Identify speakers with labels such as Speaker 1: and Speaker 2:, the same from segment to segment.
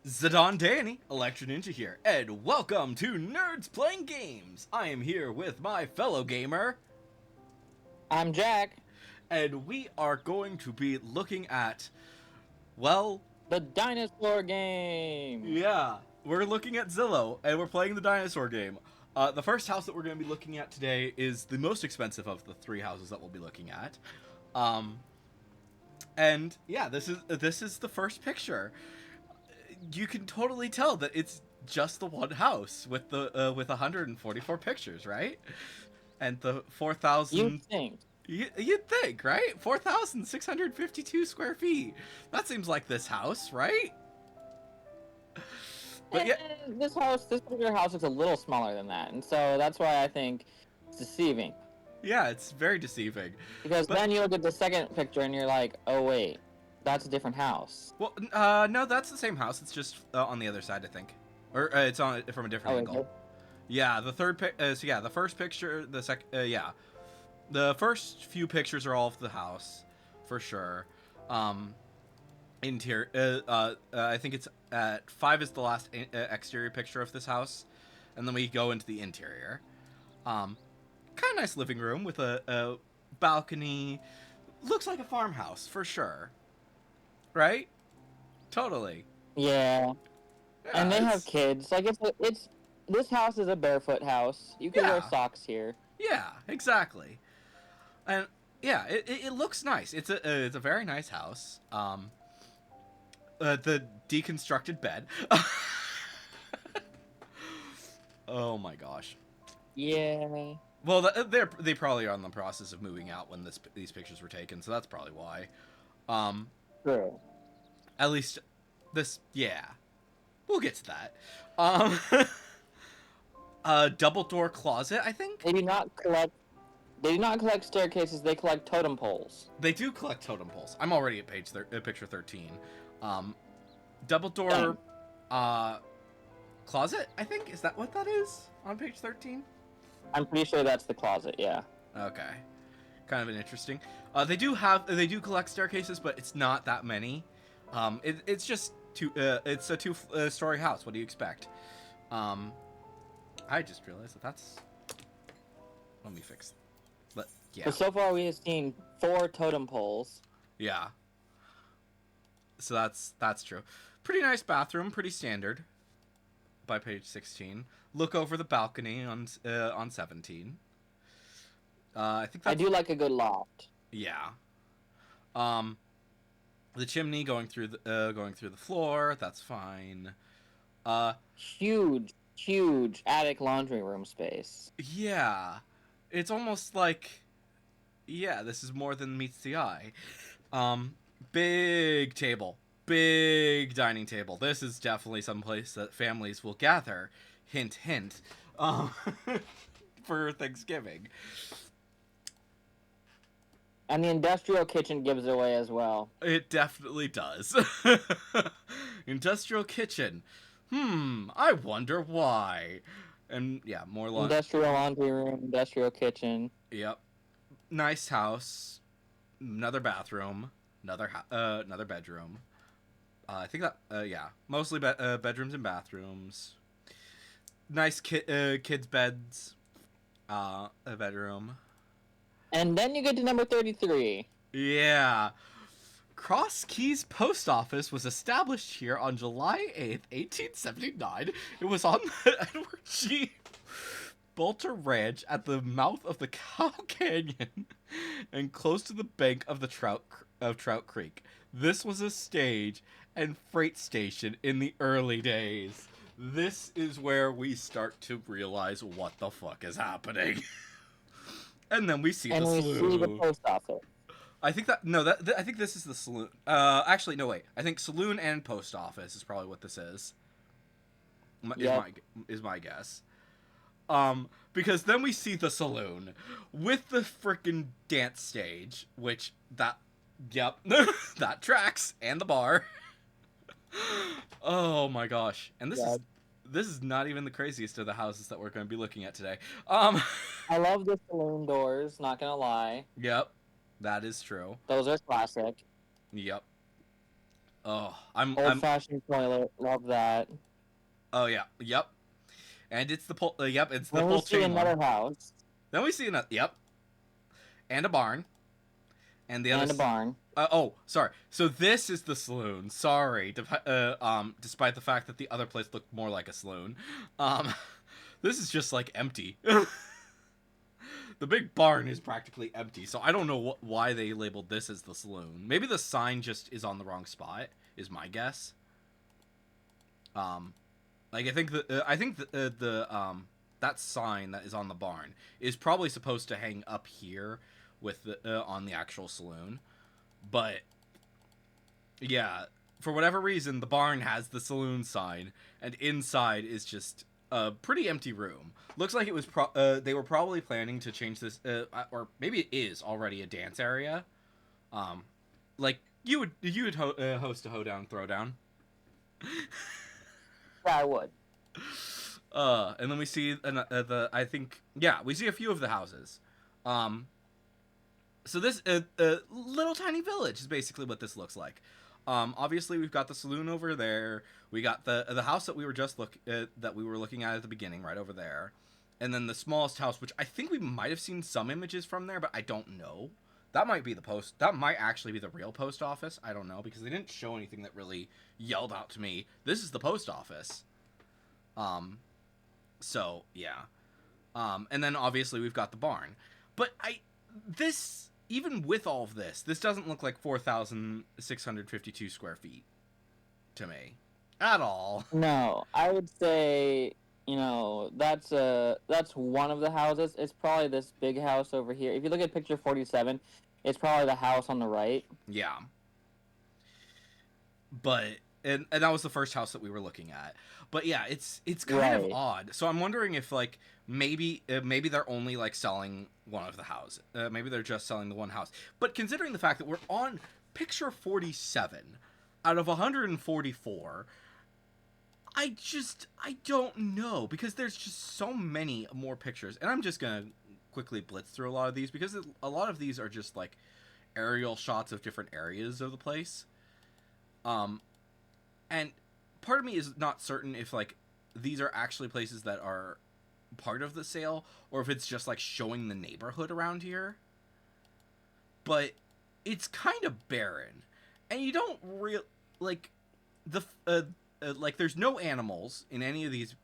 Speaker 1: Zidane Danny, Electro Ninja here, and welcome to Nerds Playing Games. I am here with my fellow gamer,
Speaker 2: I'm Jack,
Speaker 1: and we are going to be looking at, well,
Speaker 2: the dinosaur game.
Speaker 1: yeah, we're looking at Zillow, and we're playing the Dinosaur game. The first house that we're going to be looking at today is the most expensive of the three houses that we'll be looking at. Um, and yeah, this is the first picture. You can totally tell that it's just the one house with the with 144 pictures, right? And the
Speaker 2: You
Speaker 1: 4,000.
Speaker 2: think?
Speaker 1: You'd think, right? 4,652 square feet. That seems like this house, right? But yeah,
Speaker 2: This particular house is a little smaller than that, and so that's why I think it's deceiving.
Speaker 1: yeah, it's very deceiving.
Speaker 2: Because
Speaker 1: But
Speaker 2: then you look at the second picture and you're like, oh wait, that's a different house.
Speaker 1: well, no, that's the same house. It's just on the other side, I think, or it's on from a different
Speaker 2: Oh, is
Speaker 1: angle.
Speaker 2: it?
Speaker 1: Yeah, the third pic. So yeah, the first picture, the sec. Yeah, the first few pictures are all of the house, for sure. Um, Interior. I think it's at 5 is the last exterior picture of this house, and then we go into the interior. Kind of nice living room with a balcony. Looks like a farmhouse for sure, right? Totally.
Speaker 2: Yeah, and
Speaker 1: Yeah,
Speaker 2: they have
Speaker 1: it's
Speaker 2: kids. Like it's this house is a barefoot house. You could wear
Speaker 1: yeah,
Speaker 2: socks here.
Speaker 1: yeah, exactly. And yeah, it looks nice. It's a very nice house. The deconstructed bed. Oh my gosh.
Speaker 2: Yeah,
Speaker 1: Well, they probably are in the process of moving out when these pictures were taken, so that's probably why. Um,
Speaker 2: true.
Speaker 1: at least this, yeah, we'll get to that. Um, a double door closet, I think.
Speaker 2: They do not collect. They do not collect staircases. They collect totem poles.
Speaker 1: They do collect totem poles. I'm already at picture 13. Um, double door,
Speaker 2: Same.
Speaker 1: uh, closet. I think is that what that is on page 13.
Speaker 2: I'm pretty sure that's the closet. Yeah.
Speaker 1: Okay, kind of an interesting. They do collect staircases, but it's not that many. It's just two. It's a two-story house. What do you expect? Um, I just realized that that's. Let me fix. But yeah,
Speaker 2: So far we have seen 4 totem poles.
Speaker 1: yeah. So that's true. Pretty nice bathroom. Pretty standard. By page 16, look over the balcony on 17. I think
Speaker 2: I
Speaker 1: that's
Speaker 2: do like a good loft.
Speaker 1: yeah. Um, the chimney going through the floor. That's fine. Uh,
Speaker 2: Huge, huge attic laundry room space.
Speaker 1: yeah. It's almost like yeah, this is more than meets the eye. Um, big table, big dining table. This is definitely some place that families will gather. Hint, hint. Um, for Thanksgiving.
Speaker 2: And the industrial kitchen gives it away as well.
Speaker 1: It definitely does. Industrial kitchen. I wonder why. And yeah, more lawn.
Speaker 2: Industrial laundry room, industrial kitchen.
Speaker 1: Yep. Nice house. Another bathroom. Another bedroom. I think that yeah, mostly bedrooms and bathrooms. Nice kids beds. A bedroom.
Speaker 2: And then you get to number 33.
Speaker 1: Yeah. Cross Keys Post Office was established here on July 8th, 1879. It was on the Edward G. Bolter Ranch at the mouth of the Cow Canyon and close to the bank of the Trout Creek. This was a stage and freight station in the early days. This is where we start to realize what the fuck is happening. And then we see
Speaker 2: And
Speaker 1: the
Speaker 2: we see the
Speaker 1: saloon.
Speaker 2: post office.
Speaker 1: I think that no, I think this is the saloon. Actually, no wait. I think saloon and post office is probably what this is. Is
Speaker 2: Yep.
Speaker 1: my guess. Because then we see the saloon with the freaking dance stage, which yep, that tracks, and the bar. Oh my gosh! And
Speaker 2: Yep.
Speaker 1: this is not even the craziest of the houses that we're going to be looking at today. Um,
Speaker 2: I love the saloon doors, not gonna lie.
Speaker 1: yep, that is true.
Speaker 2: Those are classic.
Speaker 1: Yep. Oh, I'm.
Speaker 2: Old-fashioned toilet. Love that.
Speaker 1: Oh yeah, yep. And it's the yep, it's the
Speaker 2: Then we
Speaker 1: pull
Speaker 2: see
Speaker 1: chain one.
Speaker 2: another house
Speaker 1: Then we see another. Yep, and a barn, and the other.
Speaker 2: and a barn.
Speaker 1: Oh, sorry. So this is the saloon. Sorry, despite the fact that the other place looked more like a saloon, um, this is just like empty. The big barn is practically empty, so I don't know why they labeled this as the saloon. Maybe the sign just is on the wrong spot. Is my guess. Um, like I think the that sign that is on the barn is probably supposed to hang up here with the on the actual saloon, but yeah, for whatever reason, the barn has the saloon sign, and inside is just a pretty empty room. Looks like it was they were probably planning to change this, or maybe it is already a dance area. Like you would host a hoedown throwdown.
Speaker 2: Yeah, I would.
Speaker 1: And then we see the I think yeah we see a few of the houses. Um, so this little tiny village is basically what this looks like. Obviously we've got the saloon over there. We got the house that we were looking at the beginning right over there, and then the smallest house, which I think we might have seen some images from there, but I don't know. That might be the post. That might actually be the real post office. I don't know because they didn't show anything that really yelled out to me. This is the post office. Um, so yeah. And then obviously we've got the barn, but this even with all of this, this doesn't look like 4,652 square feet to me at all.
Speaker 2: No, I would say, that's one of the houses. It's probably this big house over here. If you look at picture 47, it's probably the house on the right.
Speaker 1: Yeah, but and that was the first house that we were looking at. But yeah, it's kind of
Speaker 2: Right.
Speaker 1: odd. So I'm wondering if like maybe they're only like selling one of the houses. Maybe they're just selling the one house. But considering the fact that we're on picture 47 out of 144, I don't know because there's just so many more pictures, and I'm just gonna quickly blitz through a lot of these because a lot of these are just like aerial shots of different areas of the place. Um, and part of me is not certain if like these are actually places that are part of the sale or if it's just like showing the neighborhood around here. But it's kind of barren, and you don't real like the like there's no animals in any of these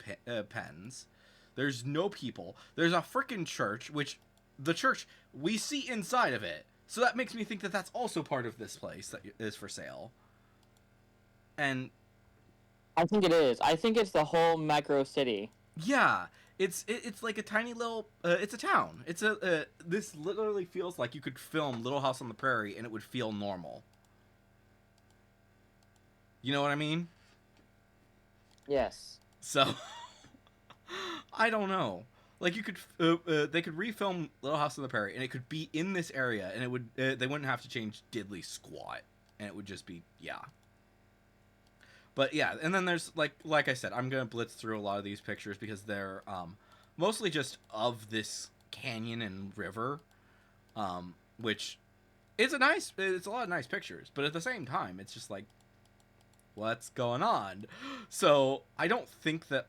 Speaker 1: pens. There's no people. There's a freaking church, which the church we see inside of it. So that makes me think that that's also part of this place that is for sale. And
Speaker 2: I think it is. I think it's the whole macro city.
Speaker 1: yeah, it's like a tiny little it's a town. It's a this literally feels like you could film Little House on the Prairie and it would feel normal. You know what I mean?
Speaker 2: Yes.
Speaker 1: So I don't know. Like you could they could refilm Little House on the Prairie and it could be in this area and it would they wouldn't have to change diddly squat and it would just be yeah. But yeah, and then there's like I said, I'm gonna blitz through a lot of these pictures because they're mostly just of this canyon and river, which it's a lot of nice pictures, but at the same time, it's just like what's going on. So I don't think that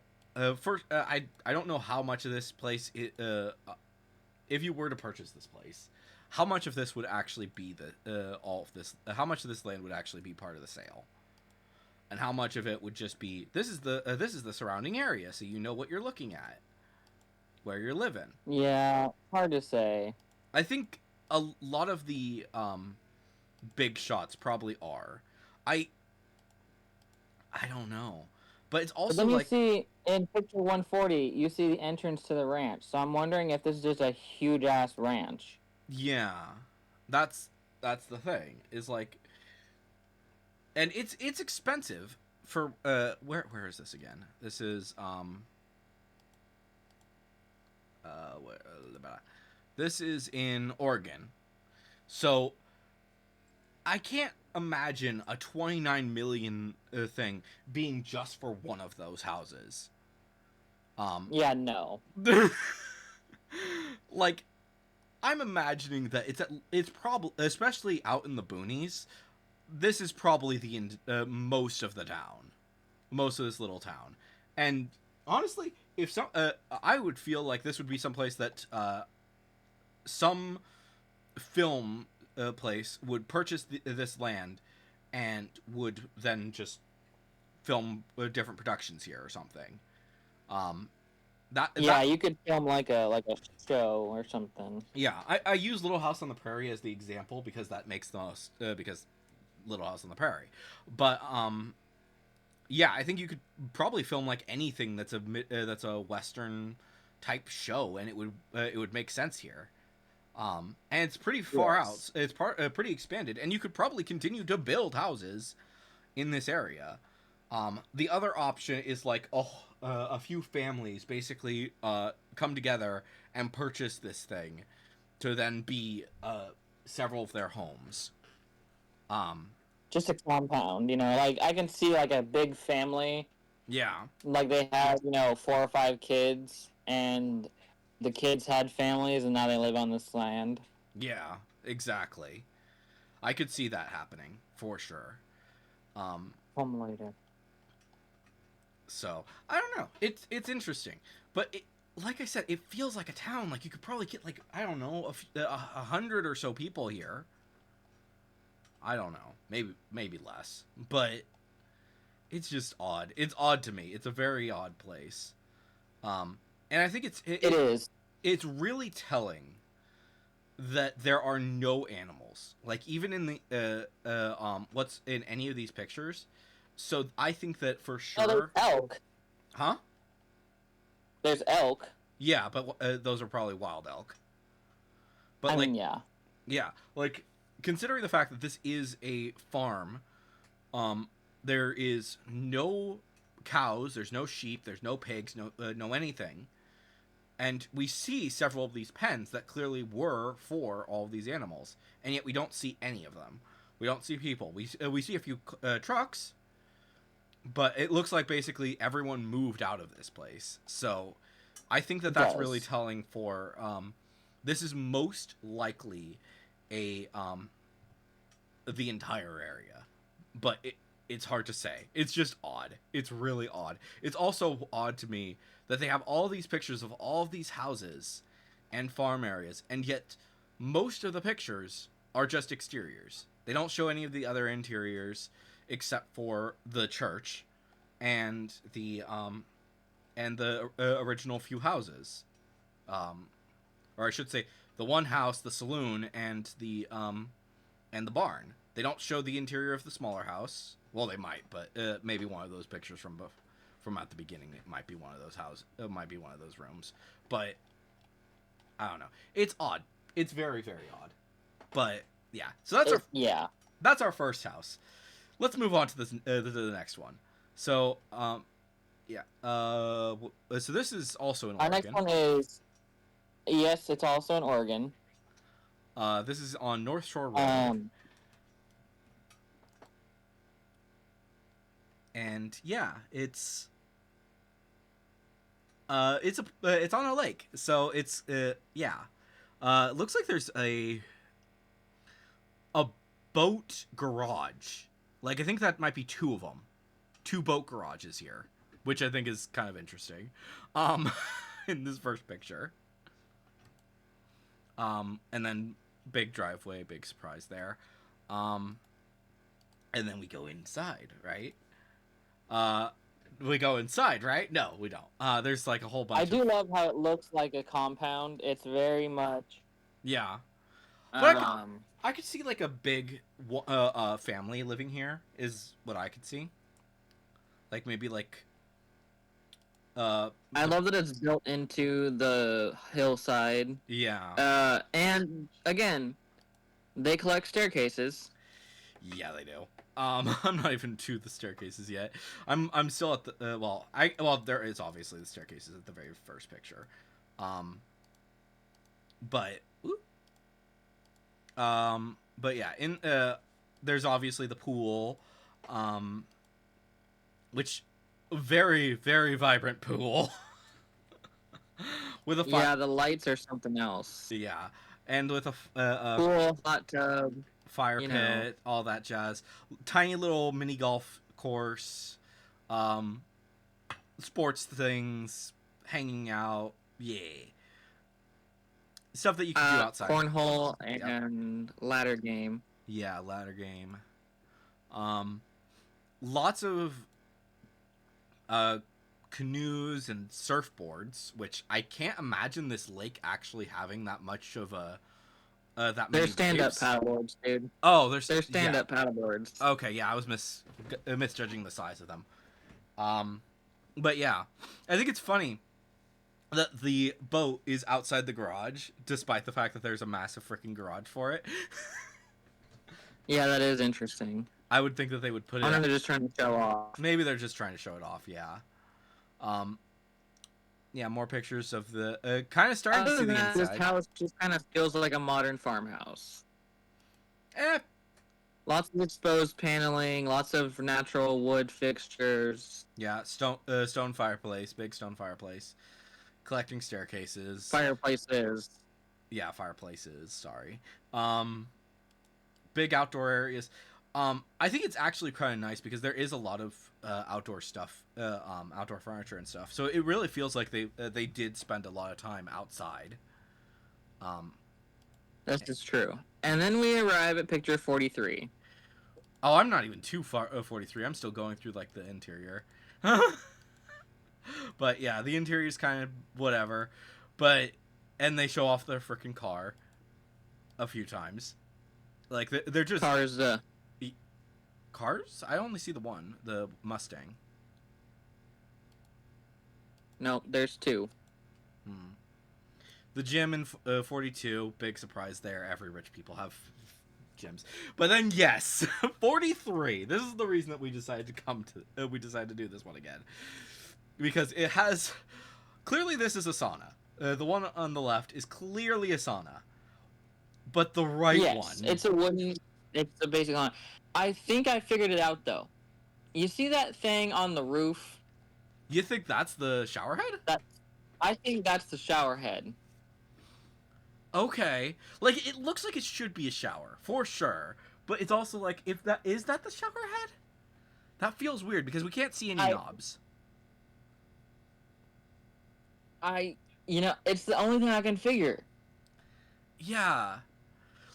Speaker 1: first I don't know how much of this place if you were to purchase this place, how much of this would actually be the all of this, how much of this land would actually be part of the sale. And how much of it would just be this is the surrounding area, so you know what you're looking at, where you're living.
Speaker 2: Yeah, hard to say.
Speaker 1: I think a lot of the big shots probably are. I I don't know, but it's
Speaker 2: But
Speaker 1: also
Speaker 2: then you
Speaker 1: like
Speaker 2: see in picture 140, you see the entrance to the ranch. So I'm wondering if this is just a huge ass ranch.
Speaker 1: yeah, that's the thing is like, and it's expensive for where is this again? This is where, this is in Oregon, so I can't imagine a 29 million thing being just for one of those houses.
Speaker 2: Yeah, no.
Speaker 1: Like I'm imagining that it's probably especially out in the boonies. this is probably the most of the town, most of this little town, and honestly, if some, I would feel like this would be someplace that some film place would purchase this land and would then just film different productions here or something. Um,
Speaker 2: Yeah,
Speaker 1: that
Speaker 2: you could film like a show or something.
Speaker 1: yeah, I use Little House on the Prairie as the example because that makes the most because Little House on the Prairie, but yeah, I think you could probably film like anything that's a Western type show, and it would make sense here. And it's pretty far
Speaker 2: Yes.
Speaker 1: out. It's pretty expanded, and you could probably continue to build houses in this area. The other option is like a few families basically come together and purchase this thing to then be several of their homes. Um,
Speaker 2: Just a compound, like I can see like a big family,
Speaker 1: yeah,
Speaker 2: like they have, 4 or 5 kids, and the kids had families, and now they live on this land.
Speaker 1: yeah, exactly. I could see that happening for sure. Um,
Speaker 2: Home later.
Speaker 1: so I don't know. It's interesting, but like I said, it feels like a town. Like you could probably get like I don't know 100 or so people here. I don't know, maybe less, but it's just odd. It's odd to me. It's a very odd place. And I think
Speaker 2: It is.
Speaker 1: it's really telling that there are no animals. Like even in the what's in any of these pictures. So I think that for
Speaker 2: Oh, there's
Speaker 1: sure,
Speaker 2: elk.
Speaker 1: huh?
Speaker 2: There's elk.
Speaker 1: Yeah, but those are probably wild elk. But
Speaker 2: I
Speaker 1: like,
Speaker 2: mean, yeah.
Speaker 1: yeah, like considering the fact that this is a farm, um, there is no cows, there's no sheep, there's no pigs, no anything, and we see several of these pens that clearly were for all of these animals, and yet we don't see any of them. We don't see people. We see a few trucks, but it looks like basically everyone moved out of this place. So I think that
Speaker 2: It
Speaker 1: that's really
Speaker 2: does.
Speaker 1: telling for this is most likely a the entire area, but it's hard to say. It's just odd. It's really odd. It's also odd to me that they have all these pictures of all of these houses and farm areas, and yet most of the pictures are just exteriors. They don't show any of the other interiors except for the church and the original few houses, or I should say, the one house, the saloon, and the barn. They don't show the interior of the smaller house. Well, they might, but maybe one of those pictures from at the beginning. It might be one of those houses. It might be one of those rooms. But I don't know. It's odd. It's very very odd. But yeah. So
Speaker 2: Yeah.
Speaker 1: that's our first house. Let's move on to this to the next one. So yeah. So this is also in
Speaker 2: Our next
Speaker 1: Oregon.
Speaker 2: one is, yes, it's also in Oregon.
Speaker 1: This is on North Shore Road. And yeah, it's it's on a lake, so it's yeah. It looks like there's a boat garage. Like I think that might be two of them, two boat garages here, which I think is kind of interesting. In this first picture. And then big driveway, big surprise there. And then we go inside, right? We go inside, right? No, we don't. There's like a whole bunch
Speaker 2: I
Speaker 1: of
Speaker 2: do love how it looks like a compound. It's very much.
Speaker 1: yeah. But
Speaker 2: Um,
Speaker 1: I could see like a big family living here is what I could see. Like maybe like
Speaker 2: I love that it's built into the hillside.
Speaker 1: yeah.
Speaker 2: And again, they collect staircases.
Speaker 1: Yeah, they do. I'm not even to the staircases yet. I'm still at the well there is obviously the staircases at the very first picture, but but yeah, in there's obviously the pool, which very very vibrant pool with a
Speaker 2: Yeah, the lights are something else.
Speaker 1: yeah, and with a
Speaker 2: Cool hot tub.
Speaker 1: fire
Speaker 2: You know.
Speaker 1: pit, all that jazz. Tiny little mini golf course, um, sports things, hanging out. Yeah, stuff that you can do outside.
Speaker 2: Cornhole
Speaker 1: Yep.
Speaker 2: and ladder game.
Speaker 1: Yeah, ladder game. Um, lots of uh, canoes and surfboards, which I can't imagine this lake actually having that much of a that
Speaker 2: They're
Speaker 1: many
Speaker 2: stand-up
Speaker 1: waves.
Speaker 2: paddleboards, dude.
Speaker 1: Oh,
Speaker 2: They're stand-up paddleboards.
Speaker 1: Okay, yeah, I was misjudging the size of them. But yeah, I think it's funny that the boat is outside the garage, despite the fact that there's a massive freaking garage for it.
Speaker 2: Yeah, that is interesting.
Speaker 1: I would think that they would put
Speaker 2: I
Speaker 1: it.
Speaker 2: know they're just trying to show off.
Speaker 1: Maybe they're just trying to show it off. Yeah. Yeah, more pictures of the kind of starting to see the inside.
Speaker 2: This house just kind of feels like a modern farmhouse.
Speaker 1: Eh.
Speaker 2: Lots of exposed paneling, lots of natural wood fixtures.
Speaker 1: Yeah, stone fireplace, big stone fireplace, collecting staircases.
Speaker 2: Fireplaces.
Speaker 1: Yeah, fireplaces. Sorry. Big outdoor areas. I think it's actually kind of nice because there is a lot of outdoor stuff, outdoor furniture and stuff. So it really feels like they did spend a lot of time outside.
Speaker 2: This is true. And then we arrive at picture 43.
Speaker 1: Oh, I'm not even too far. 43. I'm still going through like the interior. But yeah, the interior is kind of whatever. And they show off their freaking car a few times. Like they're just cars. I only see the one, the Mustang.
Speaker 2: No, there's two.
Speaker 1: The gym in 42, big surprise there. Every rich people have gyms. But then yes, 43. This is the reason that we decided to do this one again, because it has clearly this is a sauna. The one on the left is clearly a sauna, but the right one.
Speaker 2: It's a wooden. It's a basic sauna. I think I figured it out though. You see that thing on the roof?
Speaker 1: You think that's the shower head?
Speaker 2: I think that's the shower head.
Speaker 1: Okay, like it looks like it should be a shower for sure, but it's also like if that is that the shower head? That feels weird because we can't see any knobs.
Speaker 2: It's the only thing I can figure.
Speaker 1: Yeah,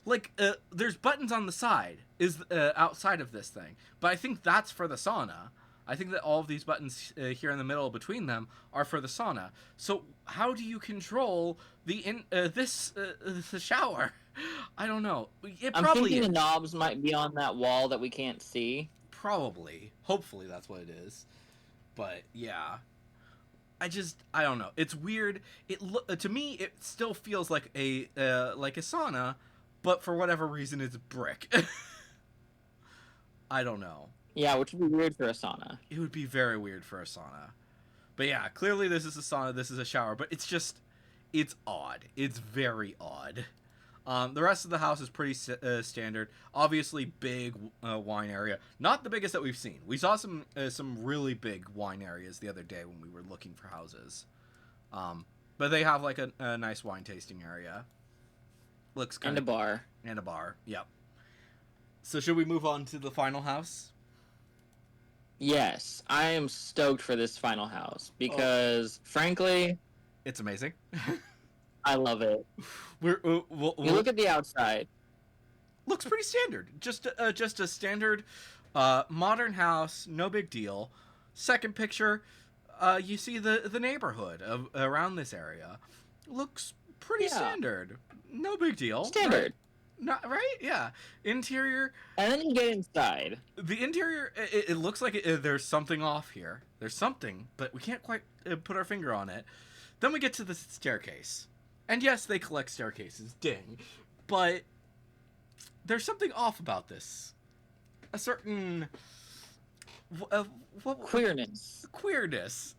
Speaker 1: like there's buttons on the side outside of this thing, but I think that's for the sauna. I think that all of these buttons here in the middle between them are for the sauna. So how do you control the shower? I don't know.
Speaker 2: I'm thinking the knobs might be on that wall that we can't see.
Speaker 1: Probably. Hopefully that's what it is. But yeah. I don't know. It's weird. To me it still feels like a sauna, but for whatever reason it's brick. I don't know.
Speaker 2: Yeah, which would be weird for a sauna.
Speaker 1: It would be very weird for a sauna. But yeah, clearly this is a sauna, this is a shower, but it's odd. It's very odd. The rest of the house is pretty standard. Obviously, big wine area. Not the biggest that we've seen. We saw some really big wine areas the other day when we were looking for houses. But they have like a nice wine tasting area. Looks kind of... And a bar, yep. So should we move on to the final house?
Speaker 2: Yes, I am stoked for this final house because, frankly,
Speaker 1: it's amazing.
Speaker 2: I love it.
Speaker 1: You
Speaker 2: look at the outside.
Speaker 1: Looks pretty standard. Just a standard modern house. No big deal. Second picture, you see the neighborhood around this area. Looks pretty standard. No big deal.
Speaker 2: Standard.
Speaker 1: Right? Not right? Yeah. Interior.
Speaker 2: And then you get inside.
Speaker 1: The interior, it looks like there's something off here. There's something, but we can't quite put our finger on it. Then we get to the staircase. And yes, they collect staircases. Ding. But there's something off about this. A certain...
Speaker 2: queerness.
Speaker 1: Queerness.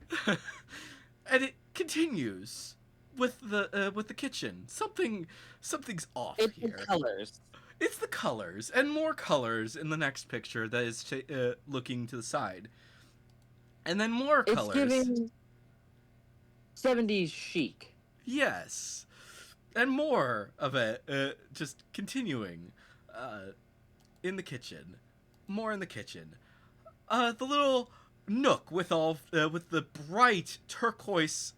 Speaker 1: And it continues with the kitchen. Something's off here.
Speaker 2: It's the colors.
Speaker 1: It's the colors, and more colors in the next picture that is looking to the side. And then more colors.
Speaker 2: It's giving 70s chic.
Speaker 1: Yes. And more of it, just continuing. in the kitchen. More in the kitchen. The little nook with with the bright turquoise.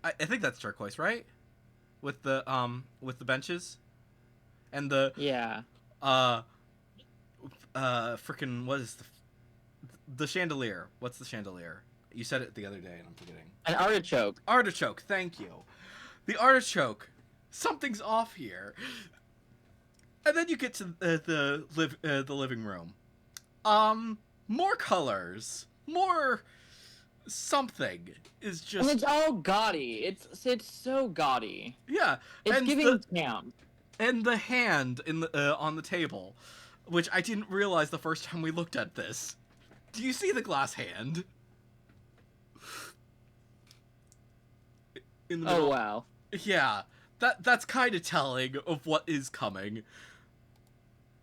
Speaker 1: I think that's turquoise, right? With the benches, and the
Speaker 2: Yeah.
Speaker 1: freaking what is the chandelier? What's the chandelier? You said it the other day, and I'm forgetting.
Speaker 2: An artichoke.
Speaker 1: Artichoke. Thank you. The artichoke. Something's off here. And then you get to the living room. More colors. More something is just.
Speaker 2: And it's all gaudy. It's so gaudy.
Speaker 1: Yeah.
Speaker 2: It's
Speaker 1: and
Speaker 2: giving camp.
Speaker 1: And the hand in the on the table, which I didn't realize the first time we looked at this. Do you see the glass hand? In the middle?
Speaker 2: Oh wow.
Speaker 1: Yeah. That's kind of telling of what is coming.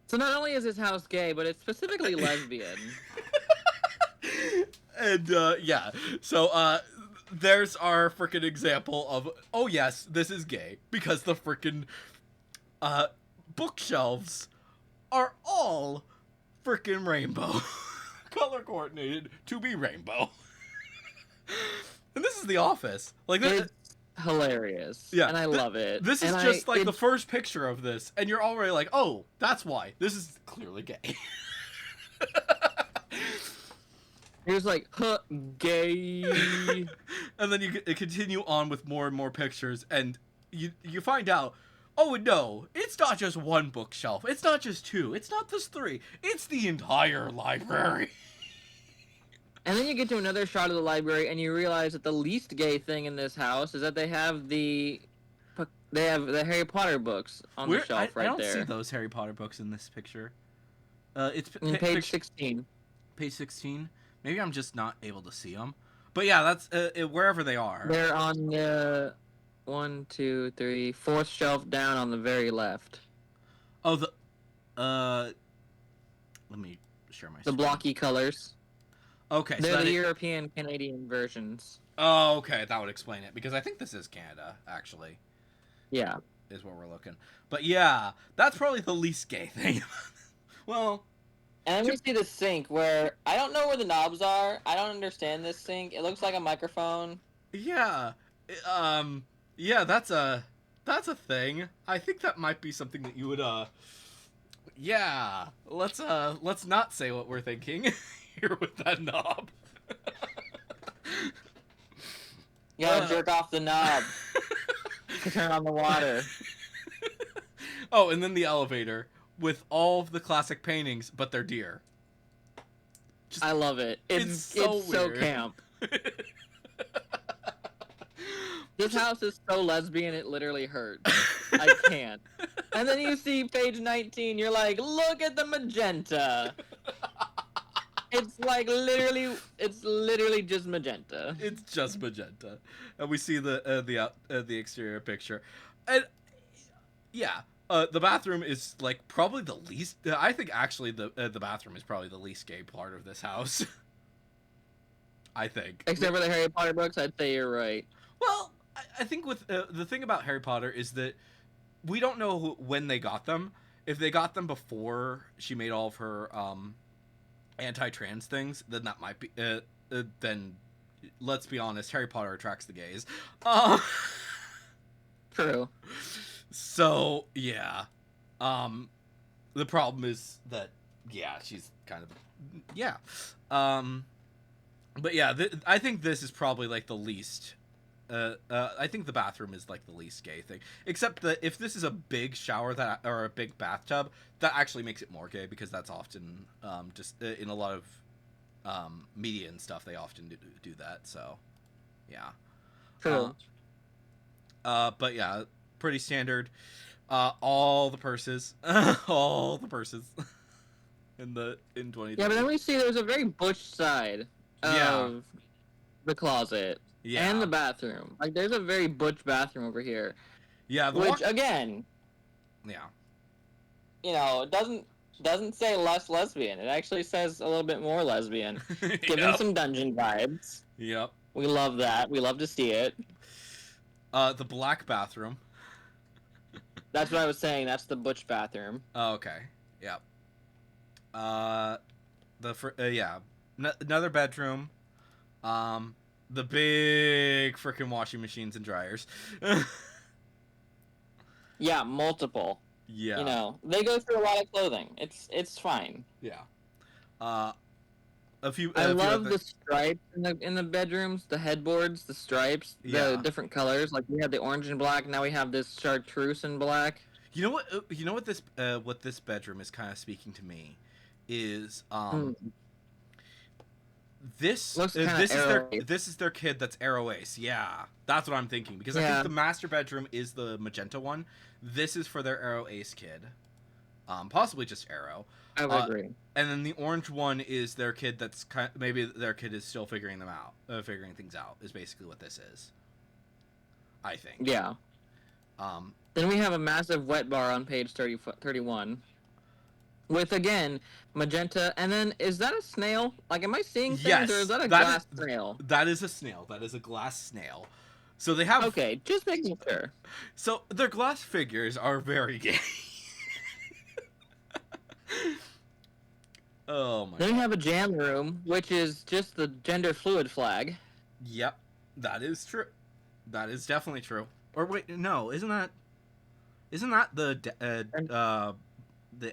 Speaker 2: So not only is this house gay, but it's specifically lesbian.
Speaker 1: And yeah. So there's our freaking example of, oh yes, this is gay because the freaking bookshelves are all freaking rainbow. Color coordinated to be rainbow. And this is the office. Like this,
Speaker 2: It's hilarious.
Speaker 1: yeah,
Speaker 2: And I love it.
Speaker 1: This is
Speaker 2: And
Speaker 1: just like the first picture of this, and you're already like, oh, that's why. This is clearly gay.
Speaker 2: You're just like, huh, gay.
Speaker 1: And then you continue on with more and more pictures, and you find out, oh no, it's not just one bookshelf. It's not just two. It's not just three. It's the entire library.
Speaker 2: And then you get to another shot of the library, and you realize that the least gay thing in this house is that they have the Harry Potter books on the shelf right
Speaker 1: I don't
Speaker 2: there.
Speaker 1: see those Harry Potter books in this picture. It's
Speaker 2: On page 16.
Speaker 1: Page 16. Maybe I'm just not able to see them. But yeah, that's wherever they are.
Speaker 2: They're on the 1, 2, 3, fourth shelf down on the very left.
Speaker 1: Oh, let me share my
Speaker 2: The
Speaker 1: screen.
Speaker 2: blocky colors.
Speaker 1: Okay,
Speaker 2: They're
Speaker 1: so
Speaker 2: the European Canadian versions.
Speaker 1: Oh, okay, that would explain it, because I think this is Canada, actually.
Speaker 2: Yeah.
Speaker 1: Is where we're looking. But yeah, that's probably the least gay thing. Well,
Speaker 2: And then we see the sink where I don't know where the knobs are. I don't understand this sink. It looks like a microphone.
Speaker 1: yeah. Yeah, that's a thing. I think that might be something that you would yeah, let's not say what we're thinking here with that knob.
Speaker 2: You gotta jerk off the knob to turn on the water.
Speaker 1: Oh, and then the elevator with all of the classic paintings, but they're deer.
Speaker 2: I love it. It's so
Speaker 1: weird.
Speaker 2: camp. This house is so lesbian, it literally hurts. I can't. And then you see page 19, you're like, look at the magenta. It's like literally just magenta.
Speaker 1: It's just magenta, and we see the exterior picture, and yeah, the bathroom is like probably the least. I think actually the bathroom is probably the least gay part of this house. I think,
Speaker 2: Except for the Harry Potter books, I'd say you're right.
Speaker 1: Well, I think with the thing about Harry Potter is that we don't know when they got them. If they got them before she made all of her anti-trans things, then that might be then let's be honest, Harry Potter attracts the gays.
Speaker 2: True.
Speaker 1: So yeah, the problem is that yeah, she's kind of yeah, but yeah, I think this is probably like the least. I think the bathroom is like the least gay thing, except that if this is a big shower or a big bathtub, that actually makes it more gay, because that's often just in a lot of media and stuff, they often do that. So yeah,
Speaker 2: True.
Speaker 1: but yeah, pretty standard. All the purses, all the purses in 2020.
Speaker 2: Yeah, but then we see there's a very butch side of the closet.
Speaker 1: Yeah.
Speaker 2: And the bathroom. Like, there's a very butch bathroom over here.
Speaker 1: Yeah.
Speaker 2: Which, again...
Speaker 1: Yeah.
Speaker 2: You know, it doesn't say less lesbian. It actually says a little bit more lesbian. Giving some dungeon vibes.
Speaker 1: Yep.
Speaker 2: We love that. We love to see it.
Speaker 1: The black bathroom.
Speaker 2: That's what I was saying. That's the butch bathroom.
Speaker 1: Oh, okay. Yep. Uh, yeah, another bedroom. The big freaking washing machines and dryers.
Speaker 2: Yeah, multiple. You
Speaker 1: Yeah,
Speaker 2: know, they go through a lot of clothing. It's fine.
Speaker 1: yeah. Uh,
Speaker 2: I
Speaker 1: a few
Speaker 2: love
Speaker 1: other.
Speaker 2: the stripes in the bedrooms, the headboards, the stripes, the
Speaker 1: Yeah.
Speaker 2: different colors. Like we had the orange and black, now we have this chartreuse and black.
Speaker 1: You know what? You know what this bedroom is kind of speaking to me is
Speaker 2: Mm, looks kind of arrow.
Speaker 1: this is their kid that's Arrow Ace. Yeah, that's what I'm thinking because I think
Speaker 2: Yeah,
Speaker 1: the master bedroom is the magenta one. This is for their Arrow Ace kid, possibly just Arrow.
Speaker 2: I would
Speaker 1: Uh,
Speaker 2: agree.
Speaker 1: and then the orange one is their kid that's maybe their kid is still figuring things out. Is basically what this is. I think.
Speaker 2: Yeah.
Speaker 1: Um,
Speaker 2: Then we have a massive wet bar on page 31 with, again, magenta. And then, is that a snail? Like, am I seeing things, or is
Speaker 1: yes,
Speaker 2: that a glass snail?
Speaker 1: that is a snail. That is a glass snail. So they have
Speaker 2: Okay, just making sure.
Speaker 1: so their glass figures are very gay. Oh my
Speaker 2: Then we
Speaker 1: god.
Speaker 2: have a jam room, which is just the gender fluid flag.
Speaker 1: Yep, that is true. That is definitely true. Or wait, no, isn't that the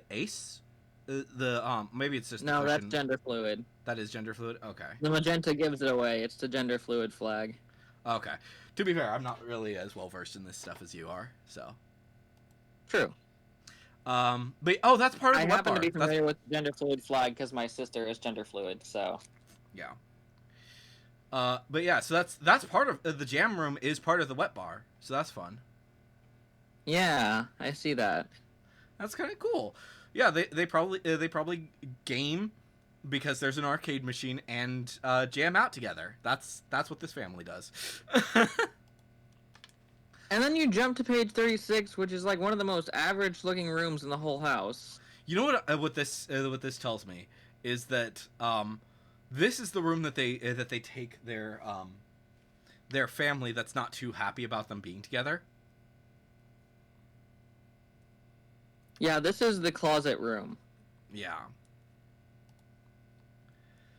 Speaker 1: ace? Maybe it's just
Speaker 2: No, that's gender fluid.
Speaker 1: that is gender fluid. Okay.
Speaker 2: The magenta gives it away. It's the gender fluid flag.
Speaker 1: Okay. To be fair, I'm not really as well versed in this stuff as you are, so.
Speaker 2: True.
Speaker 1: But oh, that's part of
Speaker 2: I
Speaker 1: the wet
Speaker 2: happen
Speaker 1: bar.
Speaker 2: to be familiar with the gender fluid flag because my sister is gender fluid, so.
Speaker 1: Yeah. But yeah, so that's part of the jam room is part of the wet bar, so that's fun.
Speaker 2: Yeah, I see that.
Speaker 1: That's kind of cool. Yeah, they probably game because there's an arcade machine and jam out together. That's what this family does.
Speaker 2: And then you jump to page 36, which is like one of the most average looking rooms in the whole house.
Speaker 1: You know what this tells me is that this is the room that they take their family that's not too happy about them being together.
Speaker 2: Yeah, this is the closet room.
Speaker 1: Yeah.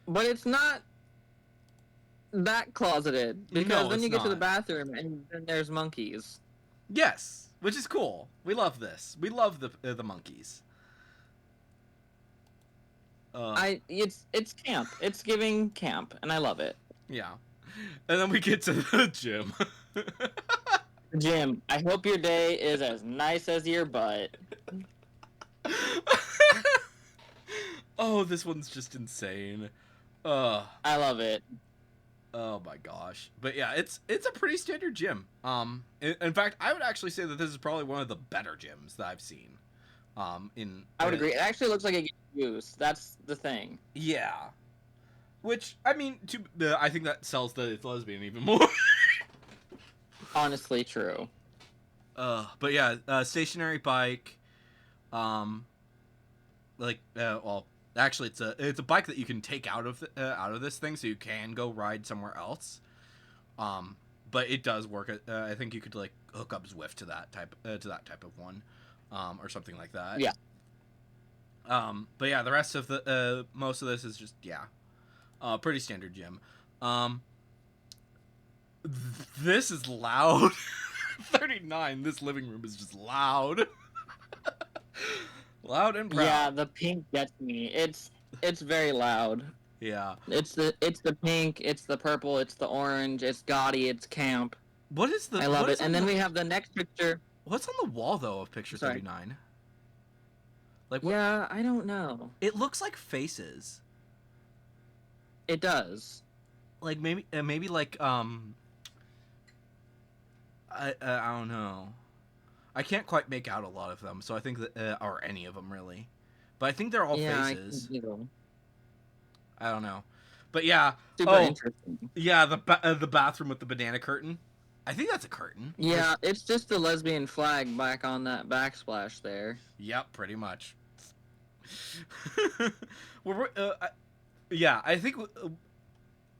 Speaker 2: But it's not that closeted, because
Speaker 1: No,
Speaker 2: then
Speaker 1: it's
Speaker 2: you get to the
Speaker 1: not.
Speaker 2: bathroom and then there's monkeys.
Speaker 1: Yes, which is cool. We love this. We love the monkeys.
Speaker 2: It's camp. It's giving camp, and I love it.
Speaker 1: Yeah. And then we get to the gym.
Speaker 2: Jim, I hope your day is as nice as your butt.
Speaker 1: Oh, this one's just insane.
Speaker 2: I love it.
Speaker 1: Oh my gosh. But yeah, it's a pretty standard gym. In fact, I would actually say that this is probably one of the better gyms that I've seen.
Speaker 2: I would agree. It actually looks like it gets used. That's the thing.
Speaker 1: Yeah. Which I mean, I think that sells the lesbian even more.
Speaker 2: Honestly, true.
Speaker 1: But yeah, stationary bike. Well, actually, it's a bike that you can take out of this thing, so you can go ride somewhere else. But it does work. I think you could like hook up Zwift to that type of one, or something like that.
Speaker 2: Yeah.
Speaker 1: But yeah, the rest of the most of this is just pretty standard gym. This is loud. 39. This living room is just loud. Loud and proud.
Speaker 2: Yeah, the pink gets me. It's very loud.
Speaker 1: Yeah.
Speaker 2: It's the pink, it's the purple, it's the orange, it's gaudy, it's camp.
Speaker 1: What is the?
Speaker 2: I love it. And then we have the next picture.
Speaker 1: What's on the wall though of picture
Speaker 2: Sorry.
Speaker 1: 39? Like what?
Speaker 2: Yeah, I don't know.
Speaker 1: It looks like faces.
Speaker 2: It does.
Speaker 1: Like maybe like I don't know. I can't quite make out a lot of them, so I think that or any of them really. But I think they're all faces. I don't know. But yeah.
Speaker 2: Super interesting.
Speaker 1: Yeah, the bathroom with the banana curtain. I think that's a curtain.
Speaker 2: Yeah, it's just the lesbian flag back on that backsplash there.
Speaker 1: Yep, pretty much. I think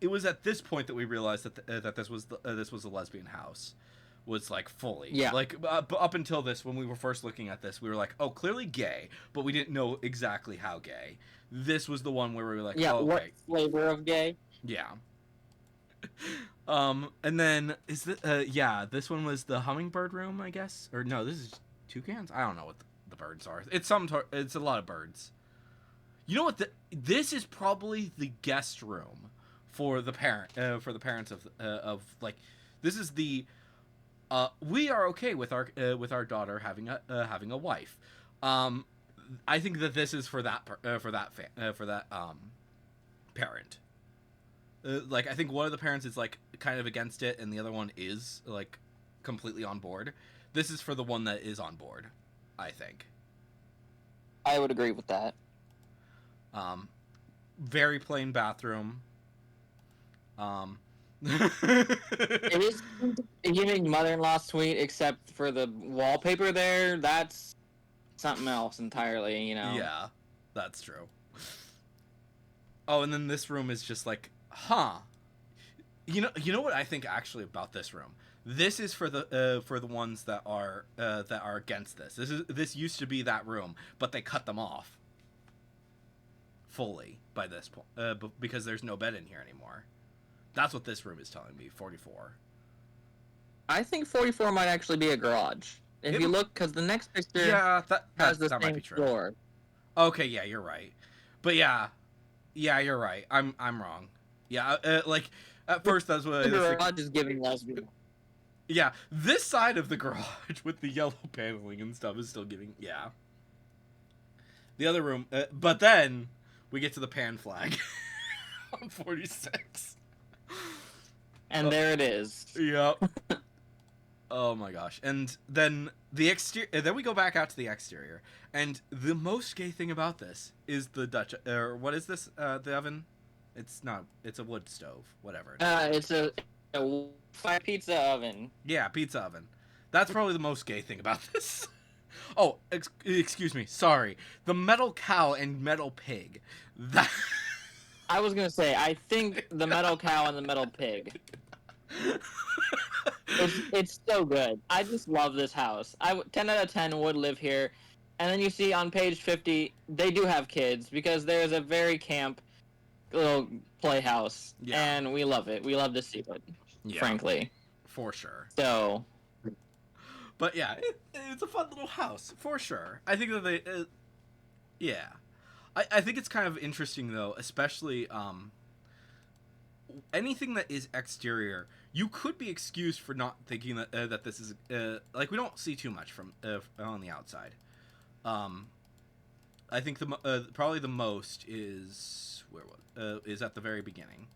Speaker 1: it was at this point that we realized that that this was a lesbian house. was like fully
Speaker 2: Yeah.
Speaker 1: like up until this, when we were first looking at this, we were like, oh, clearly gay, but we didn't know exactly how gay. This was the one where we were like,
Speaker 2: Yeah,
Speaker 1: oh,
Speaker 2: what
Speaker 1: okay,
Speaker 2: flavor of gay?
Speaker 1: yeah. And then is the yeah, this one was the hummingbird room, I guess, or no, this is toucans. I don't know what the birds are. It's it's a lot of birds. You know what? This is probably the guest room for the parents of like, this is the we are okay with our daughter having a wife. I think that this is for that parent. Like, I think one of the parents is like kind of against it, and the other one is like completely on board. This is for the one that is on board, I think.
Speaker 2: I would agree with that.
Speaker 1: Very plain bathroom.
Speaker 2: It is giving mother-in-law suite, except for the wallpaper there. That's something else entirely, you know.
Speaker 1: Yeah, that's true. Oh, and then this room is just like, huh. You know what I think actually about this room? This is for the ones that are against this. This used to be that room, but they cut them off fully by this point, because there's no bed in here anymore. That's what this room is telling me. 44.
Speaker 2: I think 44 might actually be a garage. If you look, because the next picture has the
Speaker 1: that might
Speaker 2: same
Speaker 1: be true.
Speaker 2: floor.
Speaker 1: Okay, yeah, you're right. But yeah, you're right. I'm wrong. Yeah, like at first that's what
Speaker 2: The garage is giving lesbian.
Speaker 1: Yeah, this side of the garage with the yellow paneling and stuff is still giving. Yeah. The other room, but then we get to the pan flag on 46.
Speaker 2: And there it is.
Speaker 1: Yep. Oh my gosh. And then the exterior. Then we go back out to the exterior, and the most gay thing about this is the Dutch. Or what is this? The oven? It's not. It's a wood stove. Whatever.
Speaker 2: It's a fire pizza oven.
Speaker 1: Yeah, pizza oven. That's probably the most gay thing about this. Oh, excuse me. Sorry. The metal cow and metal pig. That.
Speaker 2: I was gonna say, I think the metal cow and the metal pig. It's so good. I just love this house. 10 out of 10 would live here. And then you see on page 50, they do have kids, because there's a very camp little playhouse.
Speaker 1: Yeah.
Speaker 2: And we love it. We love to see it, frankly.
Speaker 1: For sure.
Speaker 2: So.
Speaker 1: But yeah, it's a fun little house, for sure. I think that they... yeah. I think it's kind of interesting, though, especially... anything that is exterior, you could be excused for not thinking that that this is like, we don't see too much from on the outside. I think probably the most is is at the very beginning.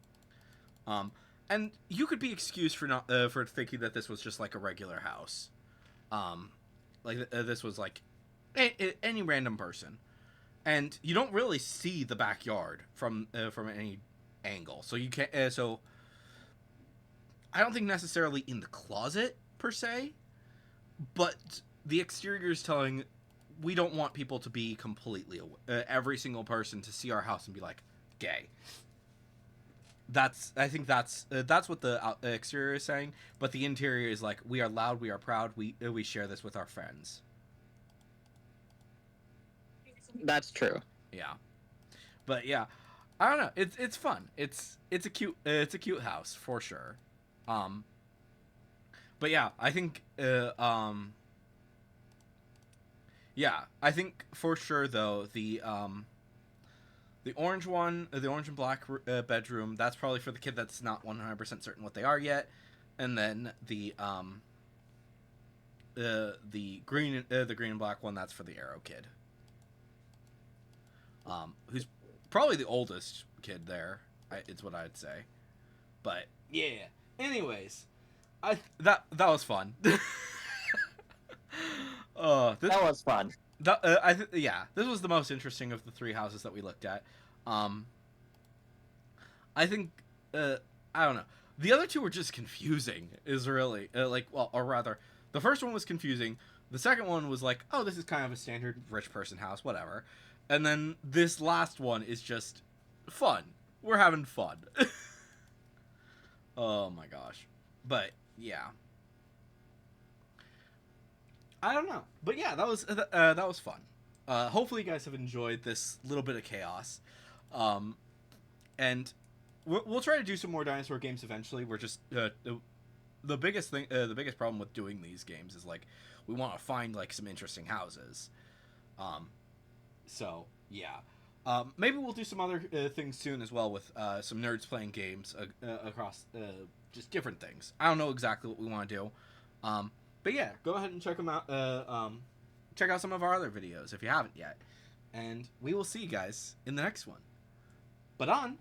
Speaker 1: And you could be excused for not for thinking that this was just like a regular house, like this was like any random person, and you don't really see the backyard from any angle, so you can't. So I don't think necessarily in the closet per se, but the exterior is telling, we don't want people to be completely every single person to see our house and be like, gay. I think that's what the exterior is saying, but the interior is like, we are loud, we are proud, we share this with our friends.
Speaker 2: That's true.
Speaker 1: Yeah, but yeah, I don't know. It's fun. It's a cute house for sure. But yeah, I think yeah, I think for sure though the orange one, the orange and black bedroom, that's probably for the kid that's not 100% certain what they are yet, and then the green and black one, that's for the arrow kid. Who's probably the oldest kid there, it's what I'd say. But yeah. Anyways, that was fun.
Speaker 2: That was fun.
Speaker 1: Yeah, this was the most interesting of the three houses that we looked at. I think I don't know. The other two were just confusing. Is really or rather, the first one was confusing. The second one was like, oh, this is kind of a standard rich person house, whatever. And then this last one is just fun. We're having fun. Oh my gosh. But yeah. I don't know, but yeah, that was fun. Hopefully, you guys have enjoyed this little bit of chaos, and we'll try to do some more dinosaur games eventually. We're just the biggest thing, the biggest problem with doing these games is like we want to find like some interesting houses. So yeah, maybe we'll do some other things soon as well with some nerds playing games across just different things. I don't know exactly what we want to do, but yeah, go ahead and check them out. Check out some of our other videos if you haven't yet, and we will see you guys in the next one. But on